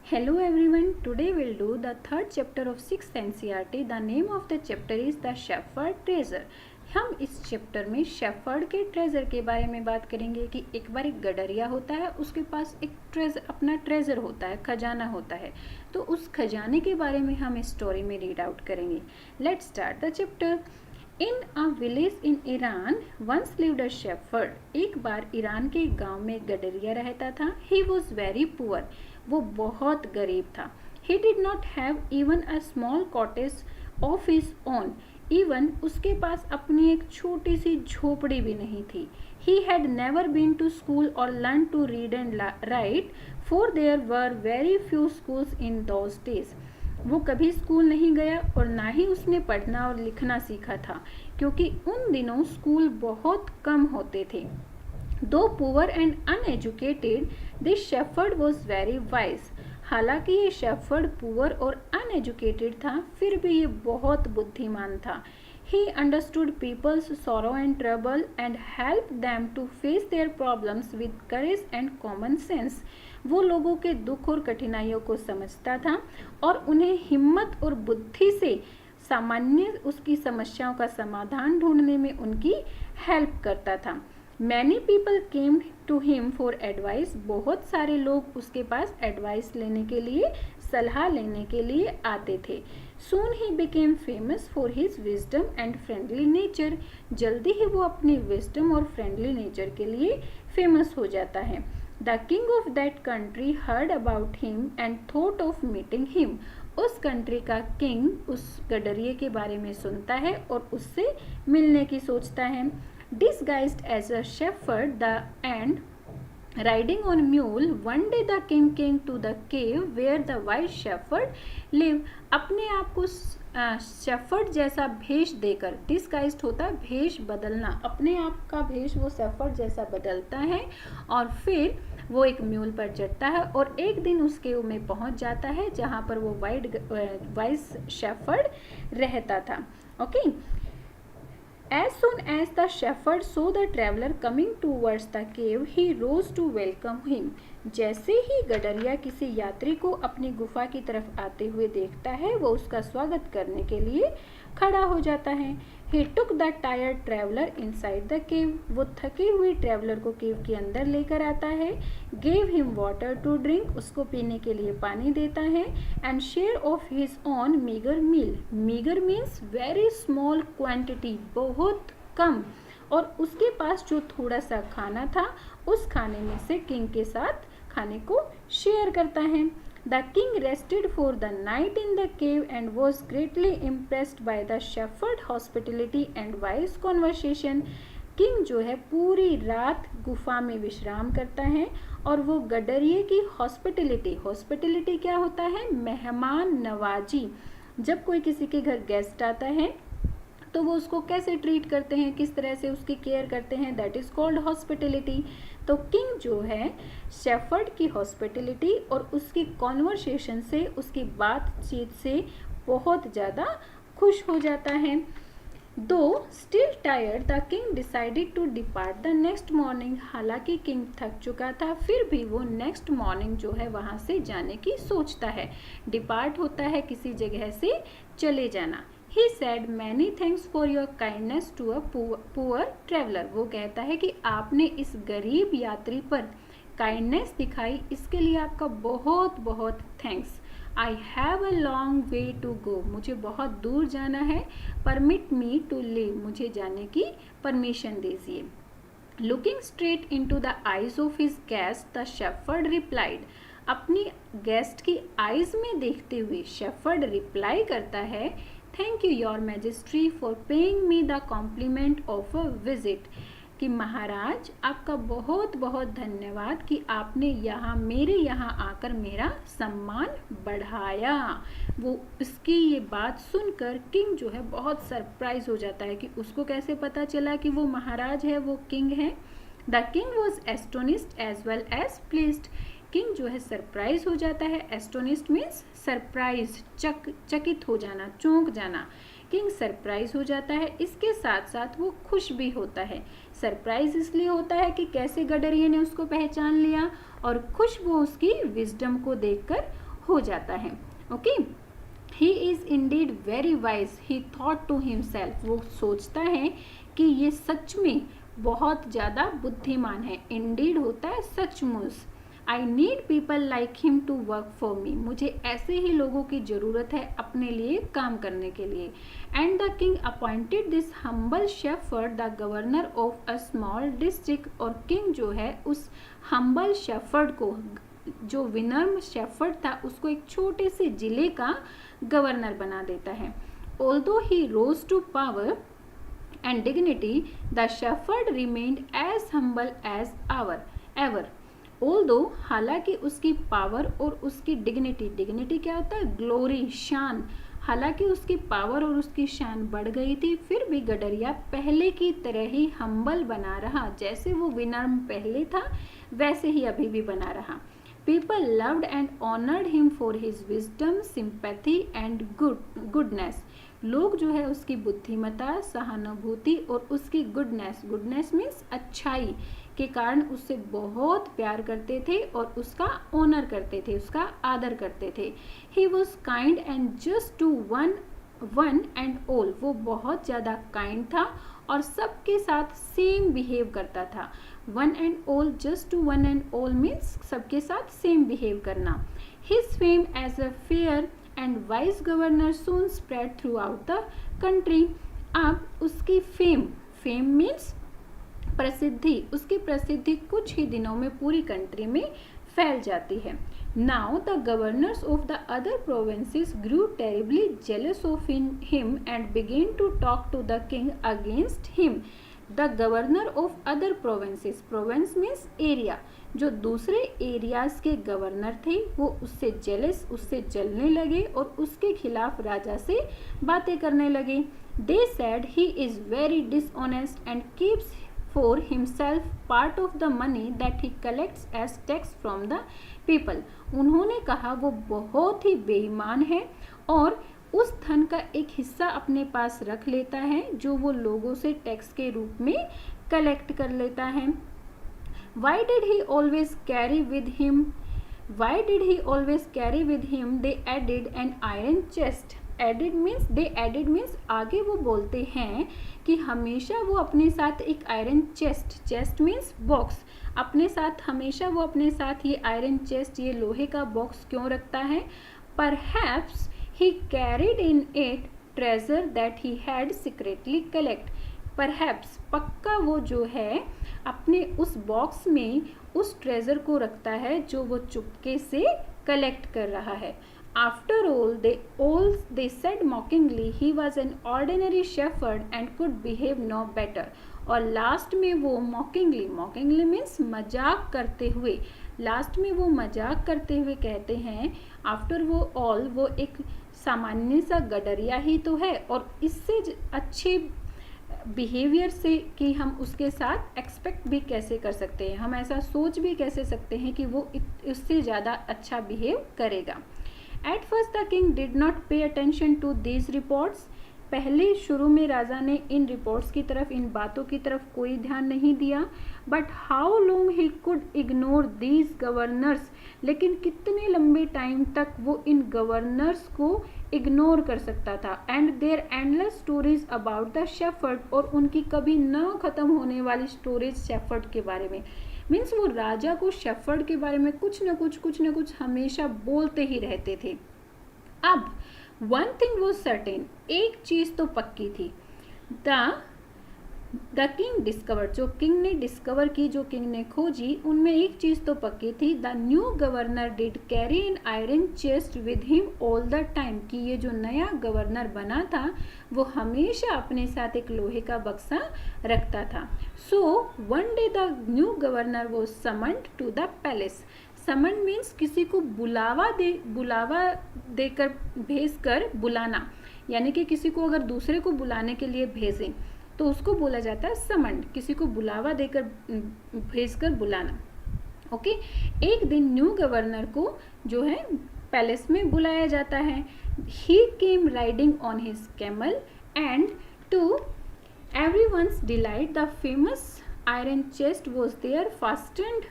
Hello everyone, today we'll do the third chapter of 6th NCERT. The name of the chapter is The Shepherd Treasure. हम इस chapter में shepherd के treasure के बारे में बात करेंगे कि एक बार एक गडरिया होता है, उसके पास एक अपना ट्रेजर होता है, खजाना होता है। तो उस खजाने के बारे में हम इस स्टोरी में रीड आउट करेंगे। Let's start the chapter. In a village in Iran once lived a shepherd. एक बार ईरान के गांव में एक गडरिया रहता था। He was very poor. वो बहुत गरीब था। He did not have even a small cottage of his own. Even उसके पास अपनी एक छोटी सी झोपड़ी भी नहीं थी। He had never been to school और learn to read and write, for there were very few schools in those days. वो कभी स्कूल नहीं गया और ना ही उसने पढ़ना और लिखना सीखा था, क्योंकि उन दिनों स्कूल बहुत कम होते थे। दो poor and uneducated, this shepherd was very wise. हालांकि ये शेफर्ड पुअर और अनएजुकेटेड था, फिर भी ये बहुत बुद्धिमान था। He understood people's sorrow and trouble and helped them to face their problems with courage and common sense. वो लोगों के दुख और कठिनाइयों को समझता था और उन्हें हिम्मत और बुद्धि से सामान्य उसकी समस्याओं का समाधान ढूंढने में उनकी हेल्प करता था। Many people came to him for advice. बहुत सारे लोग उसके पास एडवाइस लेने के लिए, सलाह लेने के लिए आते थे। Soon he became famous for his wisdom and friendly nature. जल्दी ही वो अपनी wisdom और friendly nature के लिए famous हो जाता है। The king of that country heard about him and thought of meeting him. उस कंट्री का किंग उस गडरिये के बारे में सुनता है और उससे मिलने की सोचता है। Disguised as a shepherd and riding on mule, one day the king came to the cave where the white shepherd lived. अपने आप को शेफर्ड जैसा भेष देकर, डिस्गाइज्ड होता भेष बदलना, अपने आप का भेष वो शेफर्ड जैसा बदलता है और फिर वो एक म्यूल पर चढ़ता है और एक दिन उस केव में पहुंच जाता है जहां पर वो वाइट शेफर्ड रहता था। Okay. As soon as the shepherd saw the traveler coming towards the cave, he rose to welcome him. जैसे ही गडरिया किसी यात्री को अपनी गुफा की तरफ आते हुए देखता है, वो उसका स्वागत करने के लिए खड़ा हो जाता है। He took the tired traveler inside the cave. वो थके हुए ट्रेवलर को केव के अंदर लेकर आता है। Gave him water to drink. उसको पीने के लिए पानी देता है। And share of his own meager meal. Meager means very small quantity. बहुत कम। और उसके पास जो थोड़ा सा खाना था, उस खाने में से किंग के साथ खाने को शेयर करता है। The king rested for the night in the cave and was greatly impressed by the shepherd's hospitality and wise conversation. King जो है पूरी रात गुफा में विश्राम करता है और वो गडरिये की हॉस्पिटलिटी क्या होता है? मेहमान नवाजी। जब कोई किसी के घर गेस्ट आता है तो वो उसको कैसे ट्रीट करते हैं, किस तरह से उसकी केयर करते हैं, दैट इज कॉल्ड हॉस्पिटलिटी। तो किंग जो है शेफर्ड की हॉस्पिटलिटी और उसकी कॉन्वर्सेशन से, उसकी बातचीत से बहुत ज़्यादा खुश हो जाता है। Though still tired, the king decided to depart the next morning. हालांकि किंग थक चुका था, फिर भी वो नेक्स्ट मॉर्निंग जो है वहाँ से जाने की सोचता है। डिपार्ट होता है किसी जगह से चले जाना। He said many thanks for your kindness to a poor traveler. वो कहता है कि आपने इस गरीब यात्री पर काइंडनेस दिखाई, इसके लिए आपका बहुत बहुत thanks. I have a long way to go. मुझे बहुत दूर जाना है। Permit me to leave. मुझे जाने की परमिशन दीजिए। Looking straight into the eyes of his guest, the shepherd replied. अपनी गेस्ट की आईज में देखते हुए शेफर्ड रिप्लाई करता है, thank you your majesty for paying me the compliment of a visit. कि महाराज आपका बहुत बहुत धन्यवाद कि आपने मेरे यहाँ आकर मेरा सम्मान बढ़ाया। वो इसकी ये बात सुनकर किंग जो है बहुत सरप्राइज हो जाता है कि उसको कैसे पता चला कि वो महाराज है, वो किंग है। The king was astonished as well as pleased. King जो है सरप्राइज हो जाता है। एस्टोनिस्ड मीन्स सरप्राइज, चकित हो जाना, चौंक जाना। किंग सरप्राइज हो जाता है, इसके साथ साथ वो खुश भी होता है। सरप्राइज इसलिए होता है कि कैसे गडरिये ने उसको पहचान लिया, और खुश वो उसकी विजडम को देखकर हो जाता है। Okay, he is indeed very wise, he thought to himself, वो सोचता है कि ये सच में बहुत ज़्यादा बुद्धिमान है। इंडीड होता है सचमुच। I need people like him to work for me, मुझे ऐसे ही लोगों की ज़रूरत है अपने लिए काम करने के लिए। And the king appointed this humble shepherd the governor of a small district, और किंग जो है उस हम्बल शेफर्ड को, जो विनम्र शेफर्ड था, उसको एक छोटे से जिले का गवर्नर बना देता है। Although he rose to power and dignity, the shepherd remained as humble as ever. Although, हालांकि उसकी पावर और उसकी डिग्निटी क्या होता है, ग्लोरी, शान, हालांकि उसकी पावर और उसकी शान बढ़ गई थी, फिर भी गडरिया पहले की तरह ही हम्बल बना रहा। जैसे वो विनम्र पहले था वैसे ही अभी भी बना रहा। People loved and honored him for his wisdom, sympathy and goodness. लोग जो है उसकी बुद्धिमत्ता, सहानुभूति और उसकी गुडनेस मीन्स अच्छाई के कारण उससे बहुत प्यार करते थे और उसका ऑनर करते थे, उसका आदर करते थे। He was kind and just to one and all, वो बहुत ज़्यादा काइंड था और सबके साथ सेम बिहेव करता था। One and all, just to one and all means सबके साथ सेम बिहेव करना। His fame as a fair and wise governor soon spread throughout the country. अब उसकी फेम मीन्स प्रसिद्धि, उसकी प्रसिद्धि कुछ ही दिनों में पूरी कंट्री में फैल जाती है। Now the governors of the other provinces grew terribly jealous of him and began to talk to the king against him. The governor of other provinces, province means area, जो दूसरे एरियाज के governor थे वो उससे jealous, उससे जलने लगे और उसके खिलाफ राजा से बातें करने लगे। They said he is very dishonest and keeps for himself part of the money that he collects as tax from the people. उन्होंने कहा वो बहुत ही बेईमान है और उस धन का एक हिस्सा अपने पास रख लेता है जो वो लोगों से टैक्स के रूप में कलेक्ट कर लेता है। Why did he always carry with him? They added an iron chest. They added means आगे वो बोलते हैं कि हमेशा वो अपने साथ एक आयरन चेस्ट मीन्स बॉक्स, अपने साथ हमेशा वो अपने साथ ये आयरन चेस्ट, ये लोहे का बॉक्स क्यों रखता है? Perhaps he carried in it treasure that he had secretly collect. Perhaps पक्का वो जो है अपने उस बॉक्स में उस ट्रेजर को रखता है जो वो चुपके से कलेक्ट कर रहा है। After all, they said mockingly he was an ordinary shepherd and could behave no better. और लास्ट में वो मॉकिंगली मीन्स मजाक करते हुए, लास्ट में वो मजाक करते हुए कहते हैं आफ्टर वो ऑल, वो एक सामान्य सा गडरिया ही तो है और इससे अच्छे बिहेवियर से कि हम उसके साथ एक्सपेक्ट भी कैसे कर सकते हैं, हम ऐसा सोच भी कैसे सकते हैं कि वो इससे ज़्यादा अच्छा बिहेव करेगा। At first the king did not pay attention to these reports. पहले शुरू में राजा ने इन रिपोर्ट्स की तरफ, इन बातों की तरफ कोई ध्यान नहीं दिया। But how long he could ignore these governors, लेकिन कितने लंबे टाइम तक वो इन गवर्नर्स को इग्नोर कर सकता था। And there endless stories about the shepherd, और उनकी कभी न ख़त्म होने वाली स्टोरीज शेफर्ड के बारे में। मीन्स वो राजा को शेफर्ड के बारे में कुछ न कुछ हमेशा बोलते ही रहते थे। अब वन थिंग वॉज सर्टेन, एक चीज़ तो पक्की थी। द किंग डिस्कवर्ड, जो किंग ने डिस्कवर की, जो किंग ने खोजी, उनमें एक चीज़ तो पक्की थी। The new governor did carry an iron chest with him all the time, कि ये जो नया गवर्नर बना था वो हमेशा अपने साथ एक लोहे का बक्सा रखता था। So one day the new governor was summoned to the palace. Summon means किसी को बुलावा देकर, भेजकर बुलाना, यानी कि किसी को अगर दूसरे को बुलाने के लिए भेजें तो उसको बोला जाता है समन, किसी को बुलावा देकर भेजकर बुलाना। ओके, एक दिन न्यू गवर्नर को जो है पैलेस में बुलाया जाता है। He came riding on his camel and to everyone's delight the famous iron chest was there fastened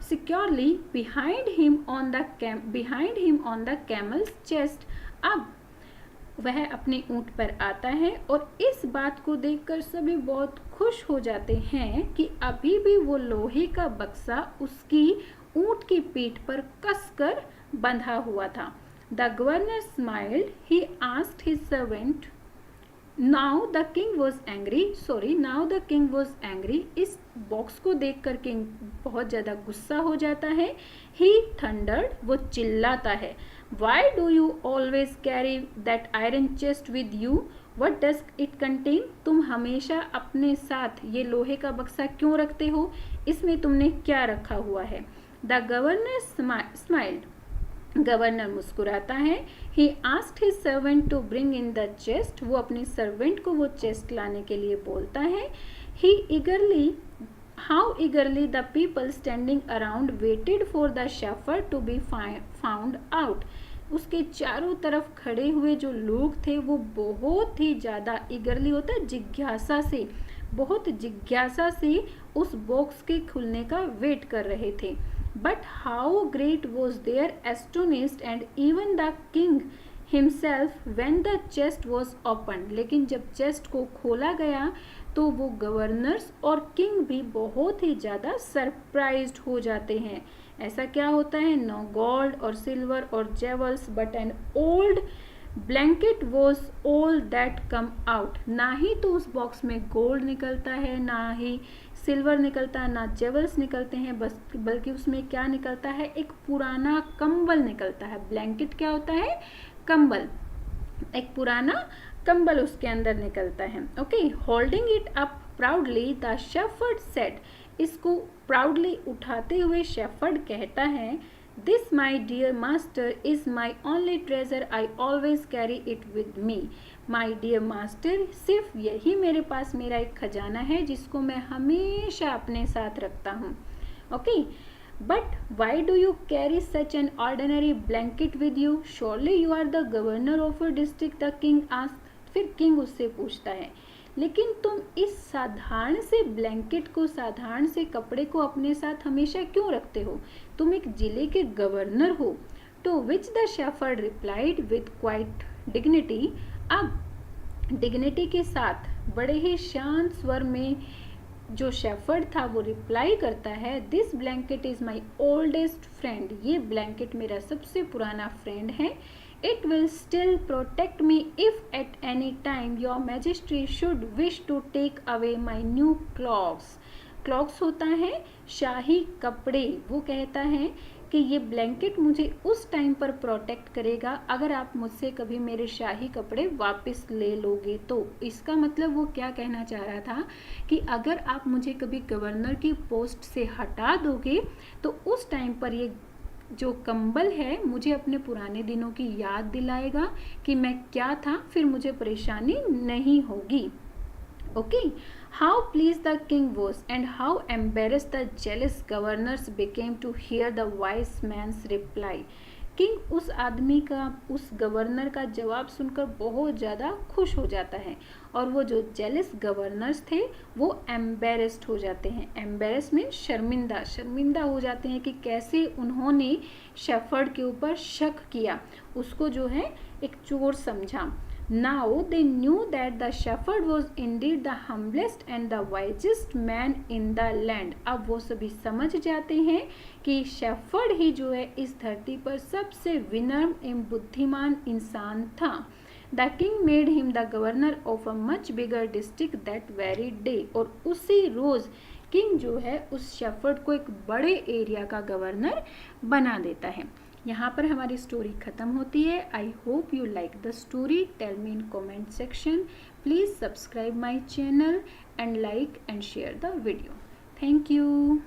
securely behind him on the camel's chest. अब वह अपने ऊंट पर आता है और इस बात को देखकर सभी बहुत खुश हो जाते हैं कि अभी भी वो लोहे का बक्सा उसकी ऊंट की पीठ पर कसकर बंधा हुआ था. The governor smiled. He asked his servant. Now the king was angry. इस बॉक्स को देखकर किंग बहुत ज़्यादा गुस्सा हो जाता है. He thundered. वो चिल्लाता है. Why do you always carry that iron chest with you? What does it contain? तुम हमेशा अपने साथ ये लोहे का बक्सा क्यों रखते हो? इसमें तुमने क्या रखा हुआ है? The governor smiled. गवर्नर मुस्कुराता है. He asked his servant to bring in the chest. वो अपने सर्वेंट को वो चेस्ट लाने के लिए बोलता है. How eagerly the people standing around waited for the shepherd to be found out. उसके चारों तरफ खड़े हुए जो लोग थे वो बहुत ही ज़्यादा eagerly होता है बहुत जिज्ञासा से उस बॉक्स के खुलने का वेट कर रहे थे. But how great was their astonished and even the king himself when the chest was opened. लेकिन जब चेस्ट को खोला गया तो वो गवर्नर्स और किंग भी बहुत ही ज़्यादा सरप्राइज्ड हो जाते हैं. ऐसा क्या होता है? नो गोल्ड और सिल्वर और jewels but an old blanket was all that come out. ना ही तो उस बॉक्स में गोल्ड निकलता है, ना ही सिल्वर निकलता है, ना जेवल्स निकलते हैं, बल्कि उसमें क्या निकलता है? एक पुराना कंबल निकलता है. ब्लैंकेट क्या होता है? कंबल. एक पुराना कंबल उसके अंदर निकलता है. Okay. Holding it up proudly the shepherd said. इसको प्राउडली उठाते हुए शेफर्ड कहता है, this my dear master is my only treasure. I always carry it with me. My dear master, सिर्फ यही मेरे पास मेरा एक खजाना है जिसको मैं हमेशा अपने साथ रखता हूँ. Okay. But why do you carry such an ordinary blanket with you? Surely you are the governor of a district. The king asked. फिर किंग उससे पूछता है, लेकिन तुम इस साधारण से ब्लैंकेट को, साधारण से कपड़े को अपने साथ हमेशा क्यों रखते हो? तुम एक जिले के गवर्नर हो. To which the shepherd replied with quiet dignity. अब डिग्निटी के साथ बड़े ही शांत स्वर में जो शेफर्ड था वो रिप्लाई करता है, this blanket is my oldest friend. ये ब्लैंकेट मेरा सबसे पुराना फ्रेंड है. It will still protect me if at any time your majesty should wish to take away my new cloaks. Clocks होता है शाही कपड़े. वो कहता है कि ये ब्लैंकेट मुझे उस टाइम पर प्रोटेक्ट करेगा अगर आप मुझसे कभी मेरे शाही कपड़े वापस ले लोगे तो. इसका मतलब वो क्या कहना चाह रहा था कि अगर आप मुझे कभी गवर्नर की पोस्ट से हटा दोगे तो उस टाइम पर ये जो कंबल है मुझे अपने पुराने दिनों की याद दिलाएगा कि मैं क्या था, फिर मुझे परेशानी नहीं होगी. Okay. How pleased the king was and how embarrassed the jealous governors became to hear the wise man's reply. King उस आदमी का, उस गवर्नर का जवाब सुनकर बहुत ज़्यादा खुश हो जाता है और वो जो जेलस गवर्नर्स थे वो एम्बेरेस्ड हो जाते हैं. एम्बेरेस मीन शर्मिंदा हो जाते हैं कि कैसे उन्होंने शेफर्ड के ऊपर शक किया, उसको जो है एक चोर समझा. Now they knew that the shepherd was indeed the humblest and the wisest man in the land. अब वो सभी समझ जाते हैं कि शेफर्ड ही जो है इस धरती पर सबसे विनम्र एवं बुद्धिमान इंसान था. The king made him the governor of a much bigger district that very day. और उसी रोज किंग जो है उस शेफर्ड को एक बड़े एरिया का गवर्नर बना देता है. यहाँ पर हमारी स्टोरी ख़त्म होती है. I hope you like the story. Tell me in comment section. Please subscribe my channel and like and share the video. Thank you.